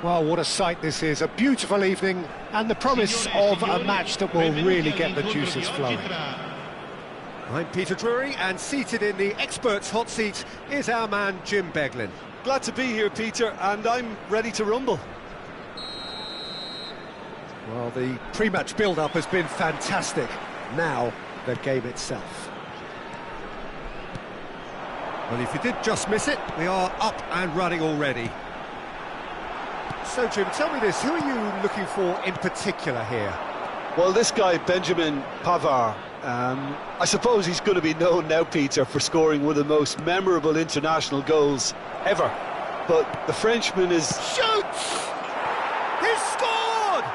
Well, what a sight this is, a beautiful evening and the promise of a match that will really get the juices flowing. I'm Peter Drury, and seated in the experts' hot seat is our man Jim Beglin. Glad to be here, Peter, and I'm ready to rumble. Well, the pre-match build-up has been fantastic. Now, the game itself. Well, if you did just miss it, we are up and running already. So, Jim, tell me this, who are you looking for in particular here? Well, this guy, Benjamin Pavard, I suppose he's going to be known now, Peter, for scoring one of the most memorable international goals ever. But the Frenchman is... Shoots! He's scored!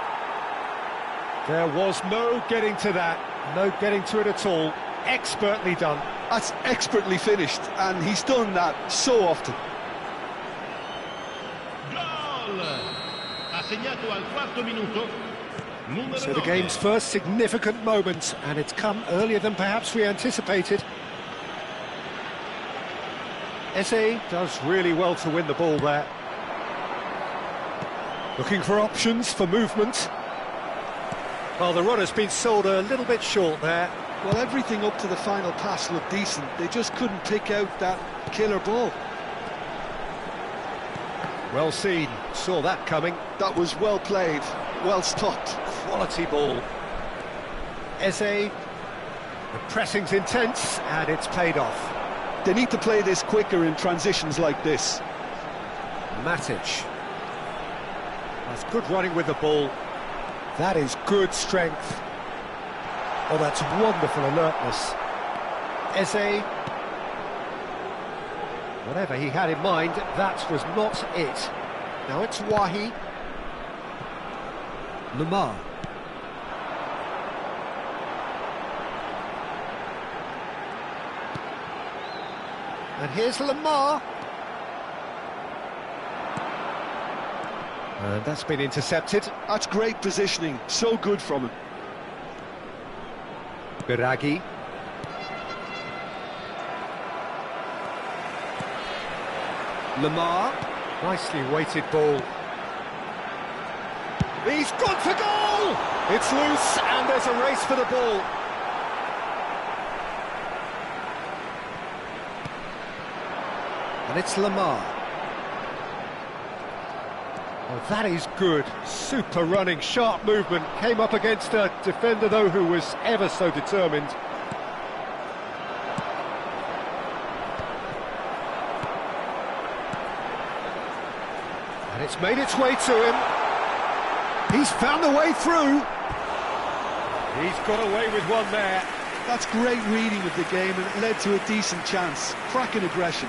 There was no getting to that, no getting to it at all. Expertly done. That's expertly finished, and he's done that so often. So the game's first significant moment, and it's come earlier than perhaps we anticipated. Eze does really well to win the ball there. Looking for options for movement. Well, the runner's been sold a little bit short there. Well, everything up to the final pass looked decent. They just couldn't pick out that killer ball. Well seen, saw that coming. That was well played, well stopped. Quality ball. Eze, the pressing's intense, and it's paid off. They need to play this quicker in transitions like this. Matic. That's good running with the ball. That is good strength. Oh, that's wonderful alertness. Eze. Whatever he had in mind, that was not it. Now it's Wahi. Lamar. And here's Lamar. And that's been intercepted. That's great positioning, so good from him. Biragi. Lamar, nicely weighted ball. He's gone for goal! It's loose and there's a race for the ball. And it's Lamar. Oh, that is good. Super running, sharp movement. Came up against a defender, though, who was ever so determined. And it's made its way to him. He's found a way through. He's got away with one there. That's great reading of the game, and it led to a decent chance. Cracking aggression.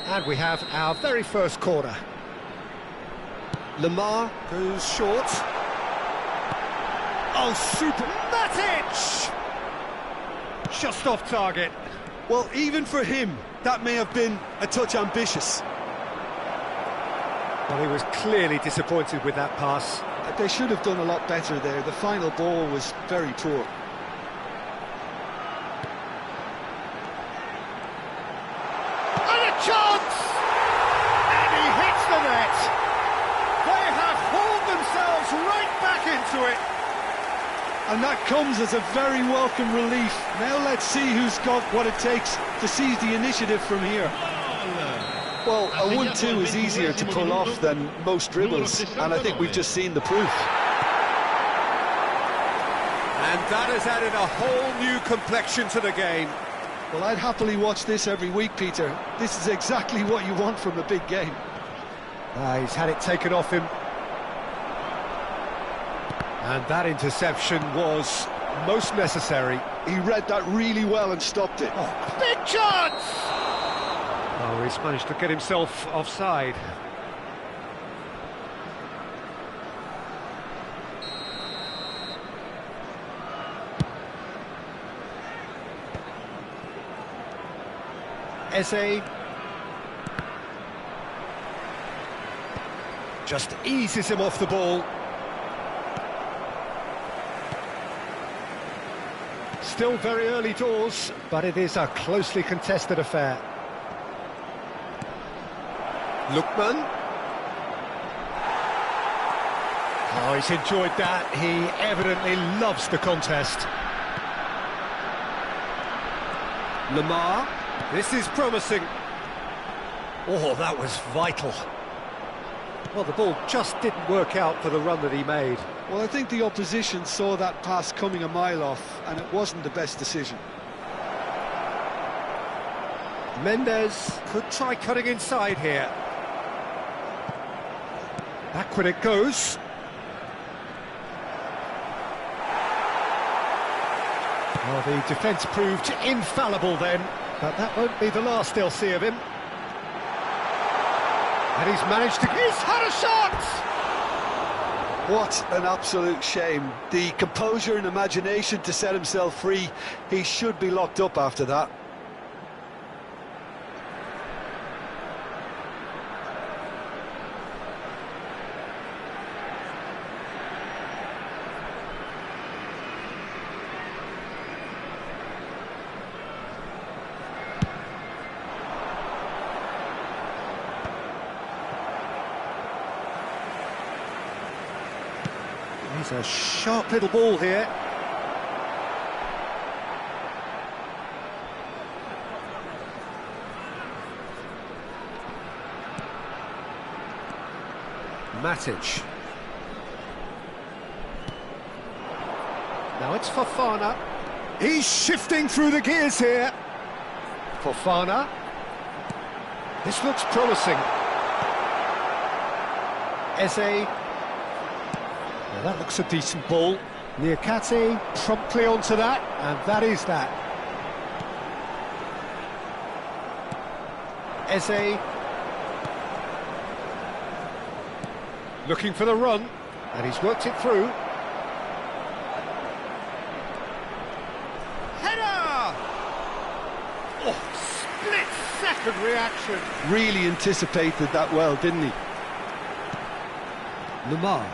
And we have our very first corner. Lamar goes short. Oh, super! Matic! Just off target. Well, even for him, that may have been a touch ambitious. Well, he was clearly disappointed with that pass. They should have done a lot better there. The final ball was very poor. Chance! And he hits the net! They have hauled themselves right back into it! And that comes as a very welcome relief. Now let's see who's got what it takes to seize the initiative from here. Well, a 1-2 is easier to pull off than most dribbles, and I think we've just seen the proof. And that has added a whole new complexion to the game. Well, I'd happily watch this every week, Peter. This is exactly what you want from a big game. He's had it taken off him. And that interception was most necessary. He read that really well and stopped it. Oh, big chance! Oh, he's managed to get himself offside. Eze just eases him off the ball. still very early doors, but it is a closely contested affair. Lookman. Oh, he's enjoyed that. He evidently loves the contest. Lamar. This is promising. Oh, that was vital. Well, the ball just didn't work out for the run that he made. Well, I think the opposition saw that pass coming a mile off, and it wasn't the best decision. Mendes could try cutting inside here. Backward it goes. Well, the defence proved infallible then, but that won't be the last they'll see of him. And he's managed to... He's had a shot! What an absolute shame. The composure and imagination to set himself free. He should be locked up after that. He's a sharp little ball here. Matic. Now it's Fofana. He's shifting through the gears here. Fofana. This looks promising. Eze. Now that looks a decent ball. Niakate promptly onto that, and that is that. Eze. Looking for the run, and he's worked it through. Header! Oh, split-second reaction. Really anticipated that well, didn't he? Lamar.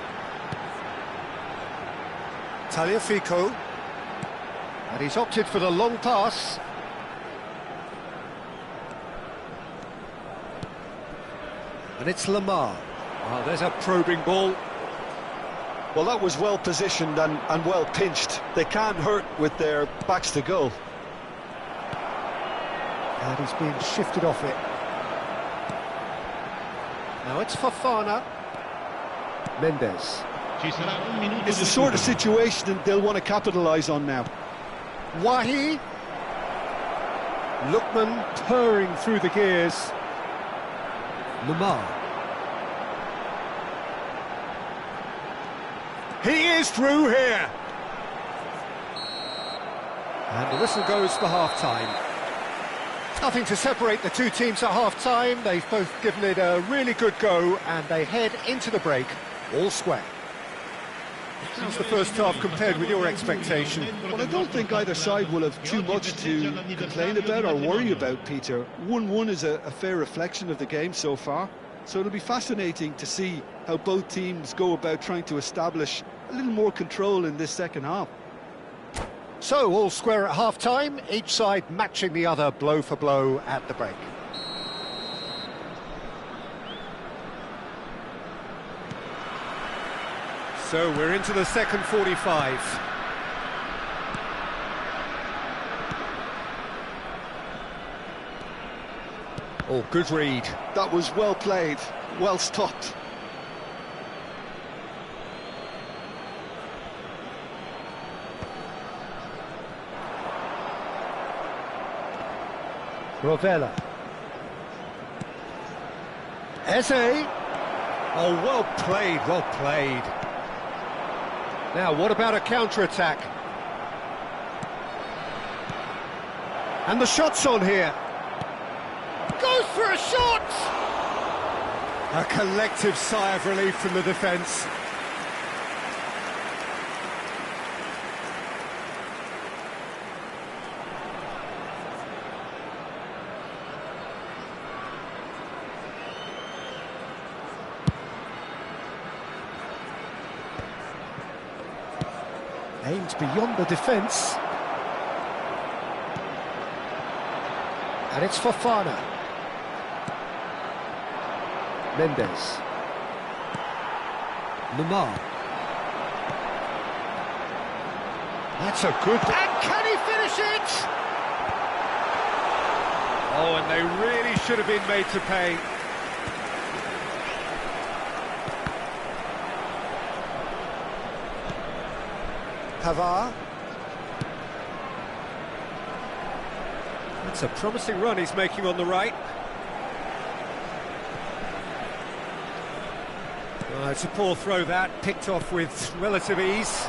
Tagliafico. And he's opted for the long pass. And it's Lamar. Oh, there's a probing ball. Well, that was well positioned and well pinched. They can't hurt with their backs to goal. And he's being shifted off it. Now it's Fofana. Mendes. It's the sort of situation they'll want to capitalise on now. Wahi. Lookman purring through the gears. Lamar. He is through here. And the whistle goes for half-time. Nothing to separate the two teams at half-time. They've both given it a really good go, and they head into the break all square. How's the first half compared with your expectation? Well, I don't think either side will have too much to complain about or worry about, Peter. 1-1 is a fair reflection of the game so far. So it'll be fascinating to see how both teams go about trying to establish a little more control in this second half. So, all square at half-time, each side matching the other blow for blow at the break. So, we're into the second 45. Oh, good read. That was well played, well stopped. Rovella. Eze. Oh, well played, well played. Now, what about a counter-attack? And the shot's on here. Goes for a shot! A collective sigh of relief from the defence. Aimed beyond the defence. And it's Fofana. Mendes. Lamar. That's a good... And can he finish it? Oh, and they really should have been made to pay. Pavard. That's a promising run he's making on the right. It's a poor throw that, picked off with relative ease.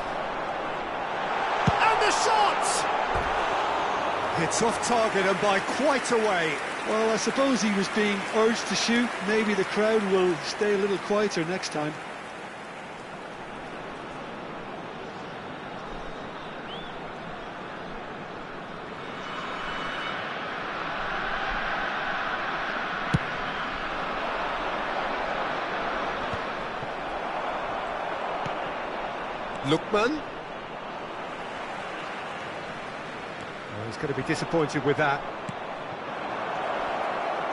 And the shot! It's off target and by quite a way. Well, I suppose he was being urged to shoot. Maybe the crowd will stay a little quieter next time. Lookman. Oh, he's going to be disappointed with that.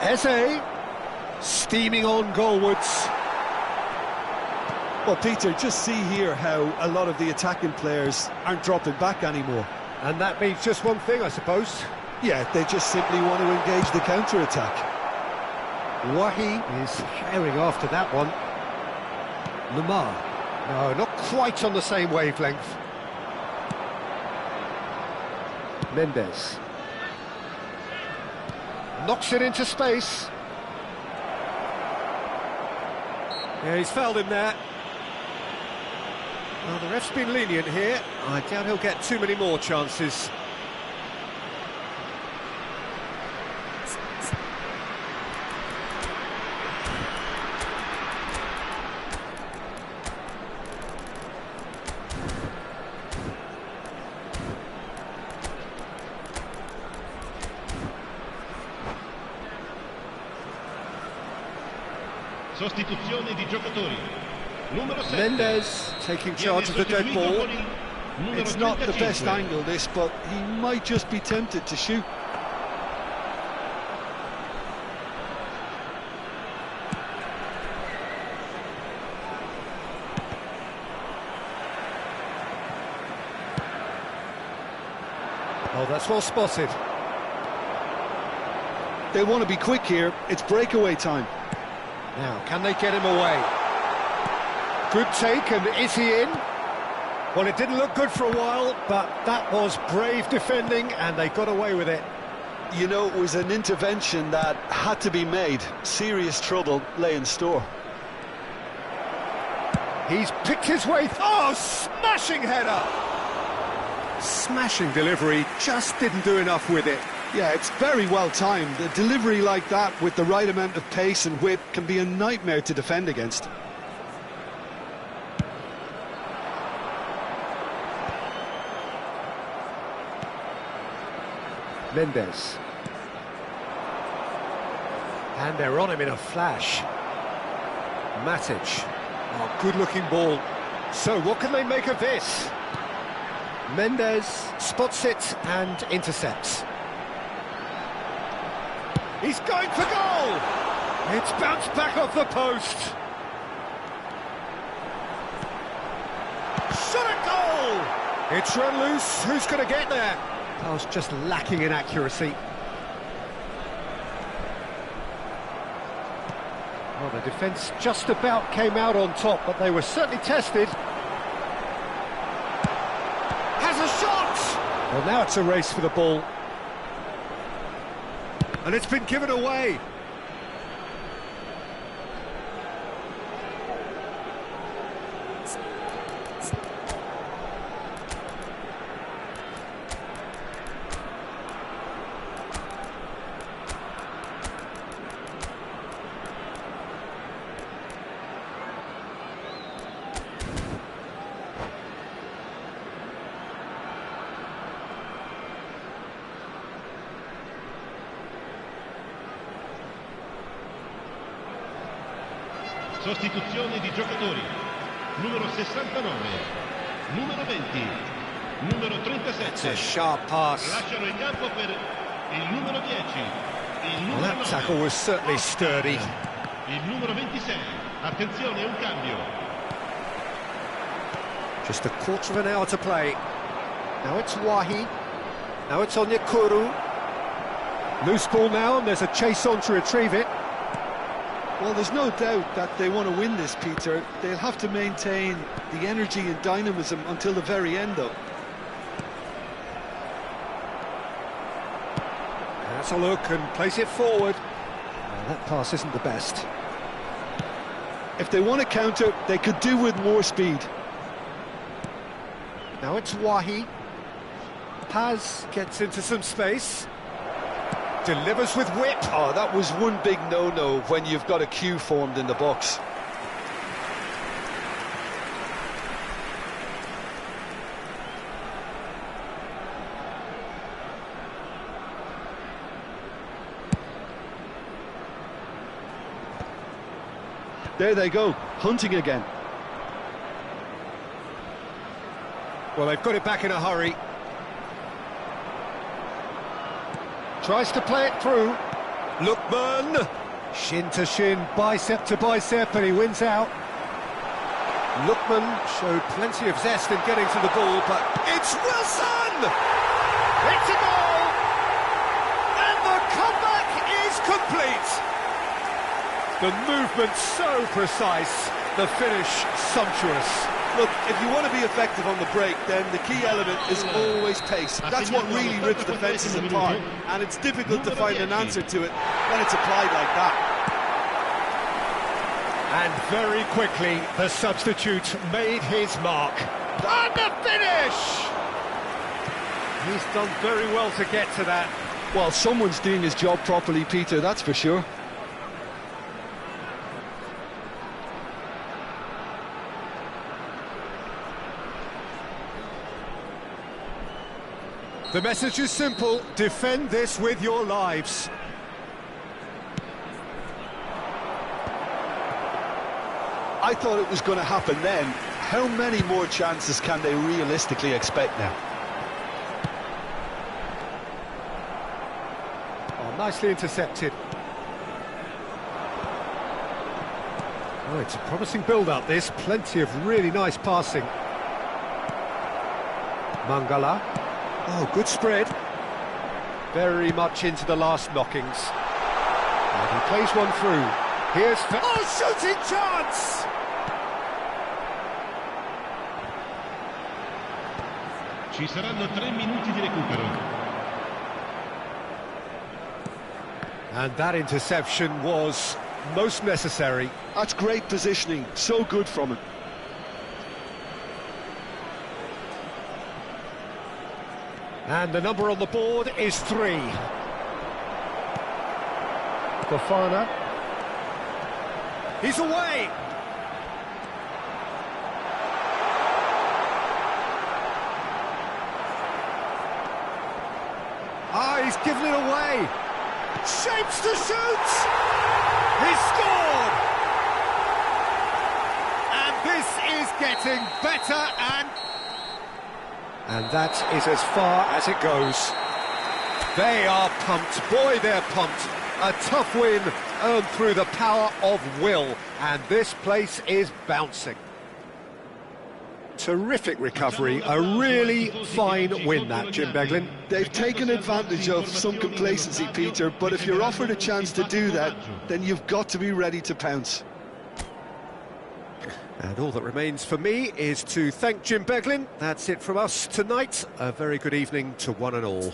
Eze, steaming on goalwards. Well, Peter, just see here how a lot of the attacking players aren't dropping back anymore. And that means just one thing, I suppose. Yeah, they just simply want to engage the counter-attack. Wahi is herring after that one. Lamar. No, not quite on the same wavelength. Mendes. Knocks it into space. Yeah, he's fouled him there. Well, the ref's been lenient here. I doubt he'll get too many more chances. Sostituzione di giocatori. Numero 7. Mendes taking charge of the dead ball. It's not the best angle, this, but he might just be tempted to shoot. Oh, that's well spotted. They want to be quick here. It's breakaway time. Now, can they get him away? Good take, and is he in? Well, it didn't look good for a while, but that was brave defending, and they got away with it. You know, it was an intervention that had to be made. Serious trouble lay in store. He's picked his way... Oh, smashing header! Smashing delivery, just didn't do enough with it. Yeah, it's very well timed. A delivery like that with the right amount of pace and whip can be a nightmare to defend against. Mendes. And they're on him in a flash. Matic. Oh, good-looking ball. So, what can they make of this? Mendes spots it and intercepts. He's going for goal! It's bounced back off the post. Shot at goal! It's run loose. Who's going to get there? Pass just lacking in accuracy. Well, the defence just about came out on top, but they were certainly tested. Has a shot! Well, now it's a race for the ball. And it's been given away. Sostituzione di giocatori. Numero 69, numero 20, numero 37. It's a sharp pass. Lasciano il campo per il numero 10. Well, that tackle was certainly sturdy. Il numero 26. Attenzione, un cambio. Just a quarter of an hour to play. Now it's Wahi. Now it's Onyekuru. Loose ball now, and there's a chase on to retrieve it. Well, there's no doubt that they want to win this, Peter. They'll have to maintain the energy and dynamism until the very end, though. That's a look and place it forward. That pass isn't the best. If they want to counter, they could do with more speed. Now it's Wahi. Paz gets into some space. Delivers with whip. Oh, that was one big no-no when you've got a queue formed in the box. There they go, hunting again. Well, they've got it back in a hurry. Tries to play it through. Lookman. Shin to shin, bicep to bicep, and he wins out. Lookman showed plenty of zest in getting to the ball, but it's Wilson! It's a goal! And the comeback is complete! The movement so precise, the finish sumptuous. Look, if you want to be effective on the break, then the key element is always pace. That's what really rips defences apart, and it's difficult to find an answer to it when it's applied like that. And very quickly, the substitute made his mark. And the finish! He's done very well to get to that. Well, someone's doing his job properly, Peter, that's for sure. The message is simple: defend this with your lives. I thought it was going to happen then. How many more chances can they realistically expect now? Oh, nicely intercepted. Oh, it's a promising build-up, this. Plenty of really nice passing. Mangala. Oh, good spread. Very much into the last knockings. And he plays one through. Here's... Oh, shooting chance! Ci saranno 3 minuti di recupero. And that interception was most necessary. That's great positioning. So good from him. And the number on the board is 3. Fofana. He's away! Ah, he's given it away! Shapes to shoot! He scored! And this is getting better and that is as far as it goes. They are pumped. Boy, they're pumped. A tough win earned through the power of will. And this place is bouncing. Terrific recovery. A really fine win, that, Jim Beglin. They've taken advantage of some complacency, Peter, but if you're offered a chance to do that, then you've got to be ready to pounce. And all that remains for me is to thank Jim Beglin. That's it from us tonight. A very good evening to one and all.